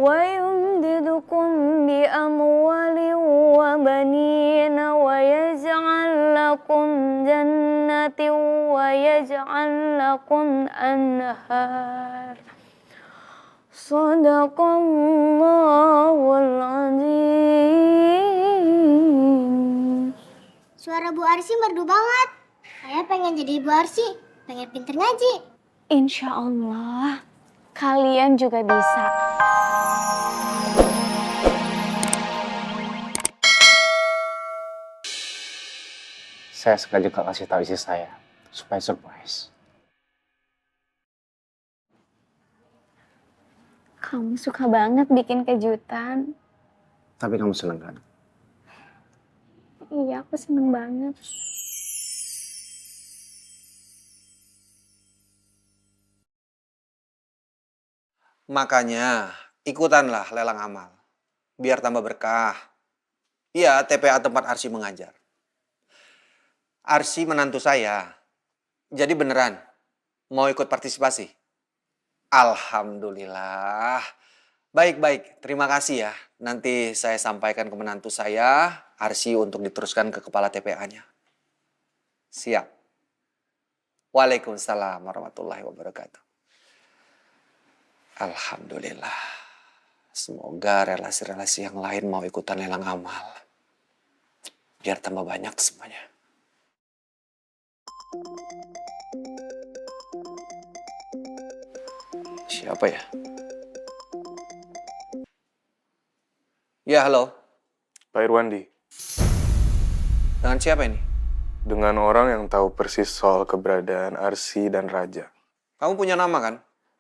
ويمددكم بأموال وبنين ويجعل لكم جنات ويجعل لكم أنهار Sadaqallahul Azim. Suara Bu Arsy merdu banget. Saya pengen jadi Bu Arsy, pengen pinter ngaji. Insya Allah, kalian juga bisa. Saya sengaja gak kasih tahu isi saya, supaya surprise. Kamu suka banget bikin kejutan. Tapi kamu seneng kan? Iya, aku seneng banget. Makanya ikutanlah lelang amal. Biar tambah berkah. Iya, TPA tempat Arsy mengajar. Arsy menantu saya. Jadi beneran mau ikut partisipasi? Alhamdulillah. Baik-baik, terima kasih ya. Nanti saya sampaikan ke menantu saya, Arsy untuk diteruskan ke kepala TPA-nya. Siap. Waalaikumsalam warahmatullahi wabarakatuh. Alhamdulillah. Semoga relasi-relasi yang lain mau ikutan lelang amal. Biar tambah banyak semuanya. Siapa ya? Ya, halo. Pak Irwandi, Dengan siapa ini? dengan orang yang tahu persis soal keberadaan Arsy dan Raja. Kamu punya nama kan?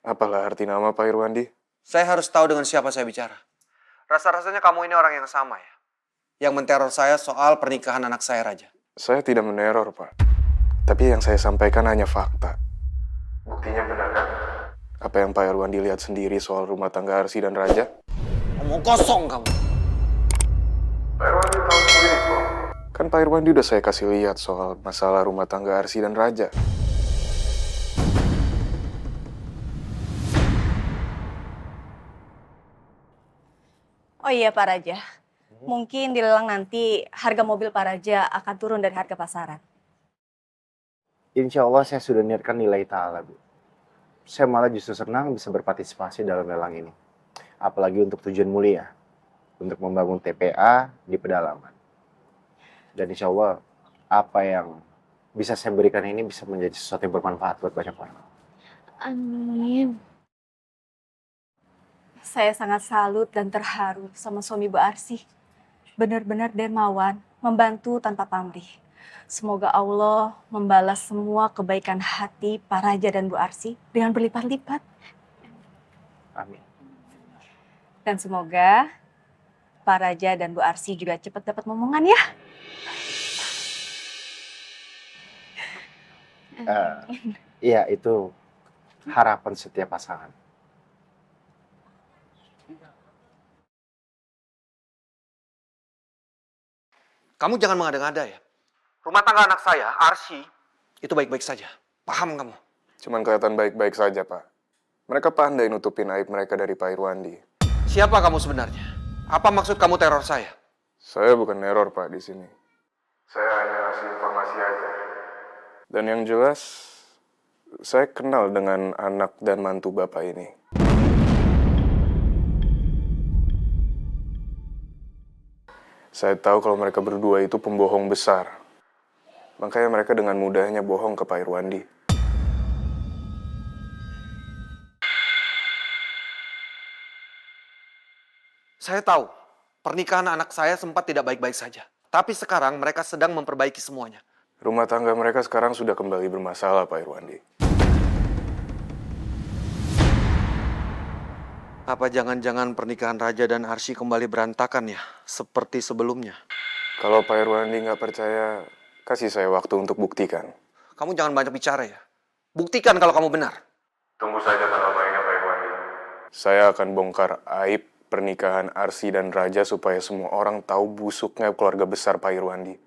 Apalah arti nama Pak Irwandi? Saya harus tahu dengan siapa saya bicara. Rasa-rasanya kamu ini orang yang sama ya? Yang menteror saya soal pernikahan anak saya, Raja. Saya tidak meneror, Pak. Tapi yang saya sampaikan hanya fakta. Buktinya benar kan? Apa yang Pak Irwandi lihat sendiri soal rumah tangga Arsy dan Raja? Ngomong kosong kamu. Pak Irwandi tahu sendiri kok. Kan Pak Irwandi udah saya kasih lihat soal masalah rumah tangga Arsy dan Raja. Oh iya Pak Raja, mungkin di lelang nanti harga mobil Pak Raja akan turun dari harga pasaran. Insya Allah saya sudah niatkan nilai ta'ala, Bu. Saya malah justru senang bisa berpartisipasi dalam lelang ini. Apalagi untuk tujuan mulia. Untuk membangun TPA di pedalaman. Dan insya Allah, apa yang bisa saya berikan ini bisa menjadi sesuatu yang bermanfaat buat banyak orang. Amin. Saya sangat salut dan terharu sama suami Bu Arsy. Benar-benar dermawan, membantu tanpa pamrih. Semoga Allah membalas semua kebaikan hati Pak Raja dan Bu Arsy dengan berlipat-lipat. Amin. Dan semoga Pak Raja dan Bu Arsy juga cepat dapat momongan ya. Iya, itu harapan setiap pasangan. Kamu jangan mengada-ngada ya. Rumah tangga anak saya, Arsy, itu baik-baik saja. Paham kamu? Cuman kelihatan baik-baik saja, Pak. Mereka pandai nutupin aib mereka dari Pak Irwandi. Siapa kamu sebenarnya? Apa maksud kamu teror saya? Saya bukan neror, Pak, di sini. Saya hanya ngasih informasi aja. Dan yang jelas, saya kenal dengan anak dan mantu Bapak ini. Saya tahu kalau mereka berdua itu pembohong besar. Makanya mereka dengan mudahnya bohong ke Pak Irwandi. Saya tahu, pernikahan anak saya sempat tidak baik-baik saja. Tapi sekarang mereka sedang memperbaiki semuanya. Rumah tangga mereka sekarang sudah kembali bermasalah, Pak Irwandi. Apa jangan-jangan pernikahan Raja dan Arsy kembali berantakan ya, seperti sebelumnya? Kalau Pak Irwandi nggak percaya, kasih saya waktu untuk buktikan. Kamu jangan banyak bicara ya. Buktikan kalau kamu benar. Tunggu saja tanggal mainnya, Pak Irwandi. Saya akan bongkar aib pernikahan Arsy dan Raja supaya semua orang tahu busuknya keluarga besar Pak Irwandi.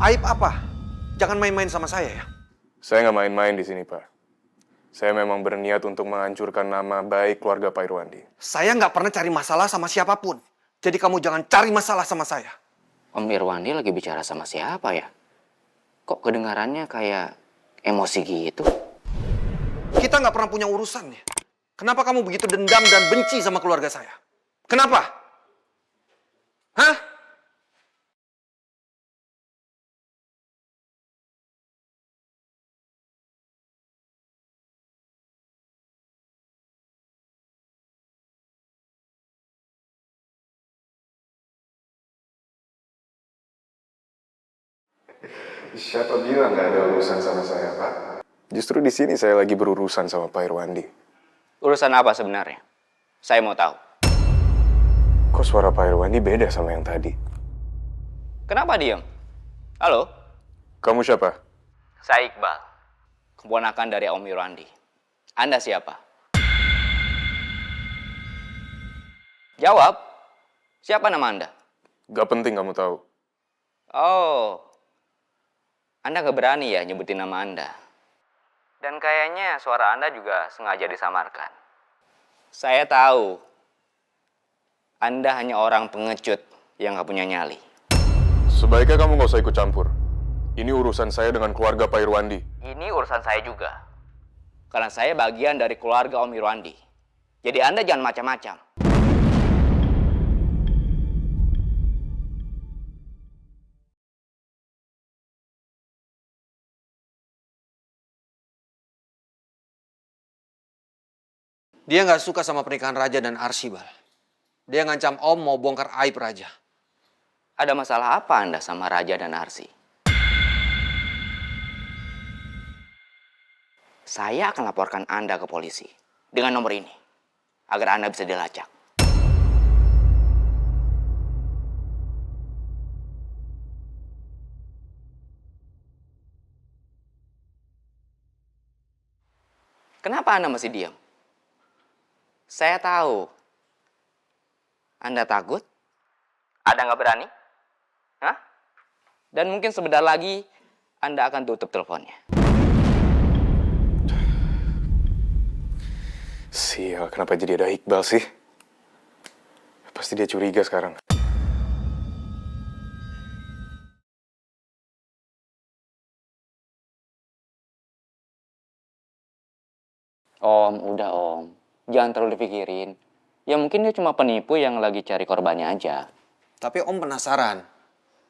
Aib apa? Jangan main-main sama saya ya. Saya nggak main-main di sini, Pak. Saya memang berniat untuk menghancurkan nama baik keluarga Pak Irwandi. Saya nggak pernah cari masalah sama siapapun. Jadi kamu jangan cari masalah sama saya. Om Irwandi lagi bicara sama siapa ya? Kok kedengarannya kayak emosi gitu? Kita nggak pernah punya urusan ya. Kenapa kamu begitu dendam dan benci sama keluarga saya? Kenapa? Hah? Siapa bilang nggak ada urusan sama saya, Pak? Justru di sini saya lagi berurusan sama Pak Irwandi. Urusan apa sebenarnya? Saya mau tahu. Kok suara Pak Irwandi beda sama yang tadi? Kenapa diam? Halo? Kamu siapa? Saya Iqbal. Keponakan dari Om Irwandi. Anda siapa? Jawab. Siapa nama Anda? Gak penting kamu tahu. Oh. Anda gak berani ya nyebutin nama Anda. Dan kayaknya suara Anda juga sengaja disamarkan. Saya tahu. Anda hanya orang pengecut yang gak punya nyali. Sebaiknya kamu gak usah ikut campur. Ini urusan saya dengan keluarga Pak Irwandi. Ini urusan saya juga. Karena saya bagian dari keluarga Om Irwandi. Jadi Anda jangan macam-macam. Dia nggak suka sama pernikahan Raja dan Arsy, Bal. Dia ngancam Om mau bongkar aib Raja. Ada masalah apa Anda sama Raja dan Arsy? Saya akan laporkan Anda ke polisi dengan nomor ini agar Anda bisa dilacak. Kenapa Anda masih diam? Saya tahu. Anda takut? Anda nggak berani? Hah? Dan mungkin sebentar lagi Anda akan tutup teleponnya. Sial, kenapa jadi ada Iqbal sih? Pasti dia curiga sekarang. Om, udah Om. Jangan terlalu dipikirin. Ya mungkin dia cuma penipu yang lagi cari korbannya aja. Tapi Om penasaran.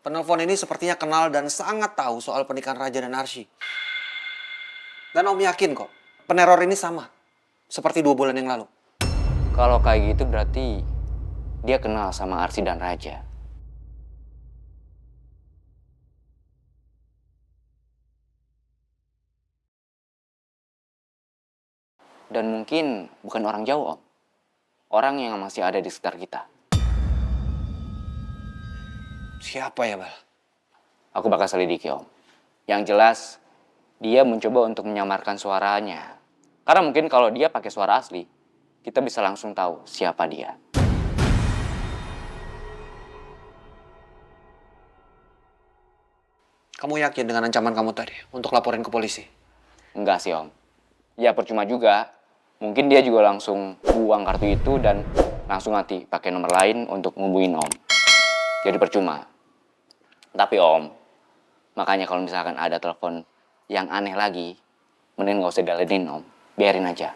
Penelpon ini sepertinya kenal dan sangat tahu soal pernikahan Raja dan Arsy. Dan Om yakin kok, peneror ini sama. Seperti 2 bulan yang lalu. Kalau kayak gitu berarti dia kenal sama Arsy dan Raja. Dan mungkin bukan orang jauh, Om. Orang yang masih ada di sekitar kita. Siapa ya, Bal? Aku bakal selidiki, Om. Yang jelas, dia mencoba untuk menyamarkan suaranya. Karena mungkin kalau dia pakai suara asli, kita bisa langsung tahu siapa dia. Kamu yakin dengan ancaman kamu tadi untuk laporin ke polisi? Enggak sih, Om. Ya percuma juga. Mungkin dia juga langsung buang kartu itu dan langsung nanti pakai nomor lain untuk ngubungin Om. Jadi percuma. Tapi Om, makanya kalau misalkan ada telepon yang aneh lagi, mending gak usah dalenin Om. Biarin aja.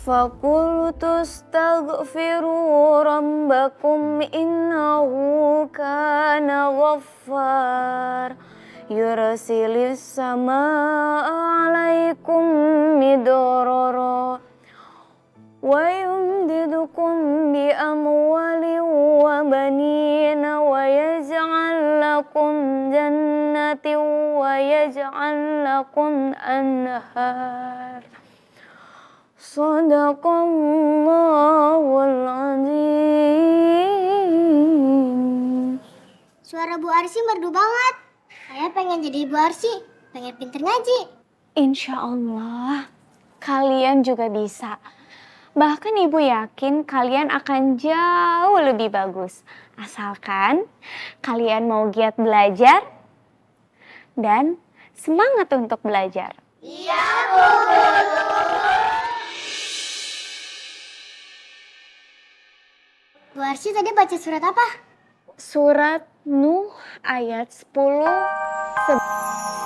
فَقُلْتُ اسْتَغْفِرُوا رَبَّكُمْ إِنَّهُ كَانَ غَفَّارًا يُرْسِلِ السَّمَاءَ عَلَيْكُمْ مِدْرَارًا وَيُمْدِدْكُمْ بِأَمْوَالٍ وَبَنِينَ وَيَجْعَلْ لَكُمْ جَنَّاتٍ وَيَجْعَلْ لَكُمْ أَنْهَارًا Sadaqallahul azim. Suara Bu Arsy merdu banget. Saya pengen jadi Bu Arsy, pengen pinter ngaji. Insya Allah, kalian juga bisa. Bahkan Ibu yakin kalian akan jauh lebih bagus. Asalkan kalian mau giat belajar dan semangat untuk belajar. Bu Arsy tadi baca surat apa? Surat Nuh ayat 10.